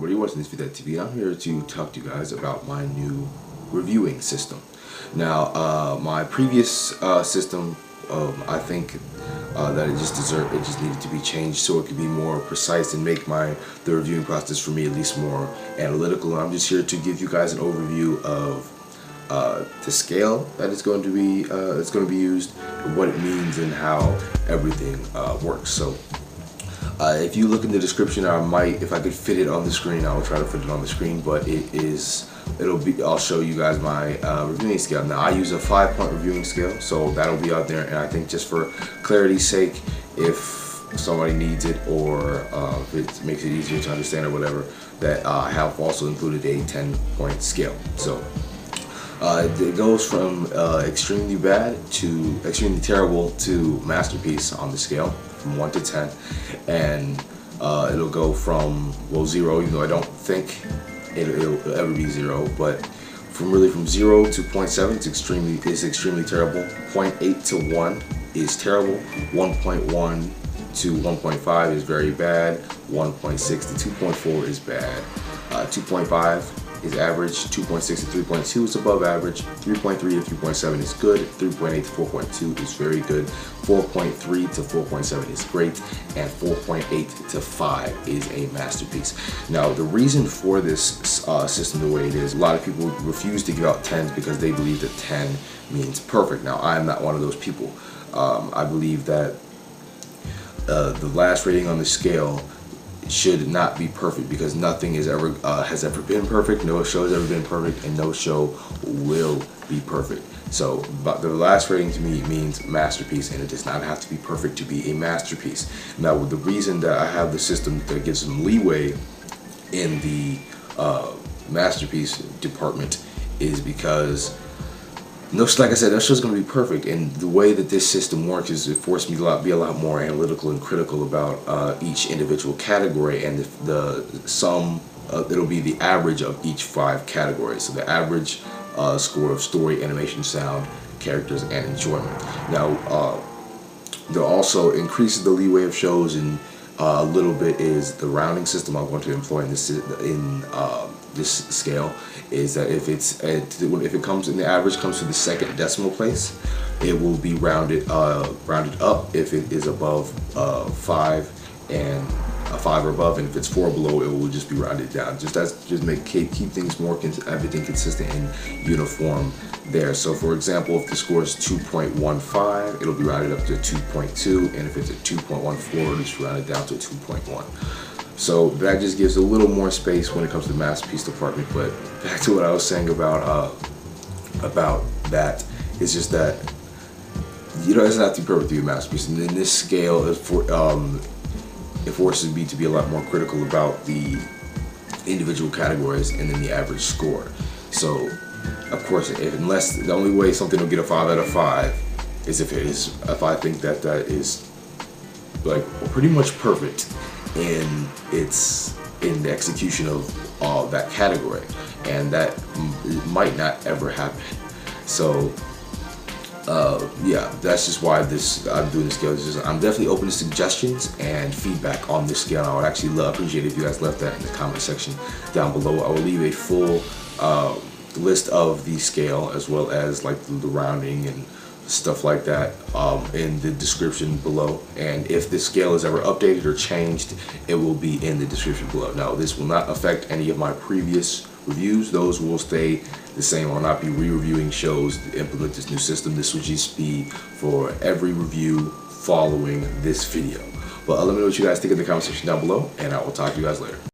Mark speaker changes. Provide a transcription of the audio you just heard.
Speaker 1: everybody, what's thisvthattv? I'm here to talk to you guys about my new reviewing system. Now, my previous system, I think that it just needed to be changed so it could be more precise and make the reviewing process for me at least more analytical. And I'm just here to give you guys an overview of the scale that it's going to be used, what it means, and how everything works. So if you look in the description, if I could fit it on the screen, I will try to fit it on the screen, but I'll show you guys my reviewing scale. Now, I use a 5-point reviewing scale, so that'll be out there, and I think just for clarity's sake, if somebody needs it, or if it makes it easier to understand or whatever, that I have also included a 10-point scale. So it goes from extremely bad to extremely terrible to masterpiece on the scale, from 1 to 10, and it'll go from, well, 0, even though I don't think it'll ever be 0, but from 0 to 0.7 is extremely terrible. 0.8 to 1 is terrible. 1.1 to 1.5 is very bad. 1.6 to 2.4 is bad. 2.5 is average. 2.6 to 3.2 is above average. 3.3 to 3.7 is good. 3.8 to 4.2 is very good. 4.3 to 4.7 is great, and 4.8 to 5 is a masterpiece. Now, the reason for this system the way it is, a lot of people refuse to give out 10s because they believe that 10 means perfect. Now, I am not one of those people. I believe that the last rating on the scale should not be perfect, because nothing has ever been perfect. No show has ever been perfect, and no show will be perfect. So, but the last rating to me means masterpiece, and it does not have to be perfect to be a masterpiece. Now, the reason that I have the system that gives some leeway in the masterpiece department is because, like I said, no show's going to be perfect, and the way that this system works is it forced me to be a lot more analytical and critical about each individual category, and the sum, it'll be the average of each 5 categories. So the average score of story, animation, sound, characters, and enjoyment. Now, there also increases the leeway of shows, and a little bit is the rounding system I'm going to employ in this scale. Is that if it comes in, the average comes to the second decimal place, it will be rounded up if it is above 5 and 5 or above, and if it's 4 or below, it will just be rounded down. Keep things more everything consistent and uniform there. So, for example, if the score is 2.15, it'll be rounded up to 2.2, and if it's a 2.14, it'll just rounded down to 2.1. So that just gives a little more space when it comes to the masterpiece department. But back to what I was saying about that, it's just that it doesn't have to be perfect to be a masterpiece. And in this scale, it forces me to be a lot more critical about the individual categories and then the average score. So, of course, unless the only way something will get a 5 out of 5 is if I think that is like pretty much perfect in the execution of that category, and that might not ever happen. So yeah, that's just why I'm doing this scale. I'm definitely open to suggestions and feedback on this scale. I would actually appreciate it if you guys left that in the comment section down below. I will leave a full list of the scale, as well as like the rounding and stuff like that, in the description below. And if this scale is ever updated or changed, it will be in the description below. Now, this will not affect any of my previous reviews. Those will stay the same. I will not be re-reviewing shows to implement this new system. This will just be for every review following this video. But let me know what you guys think in the comment section down below, and I will talk to you guys later.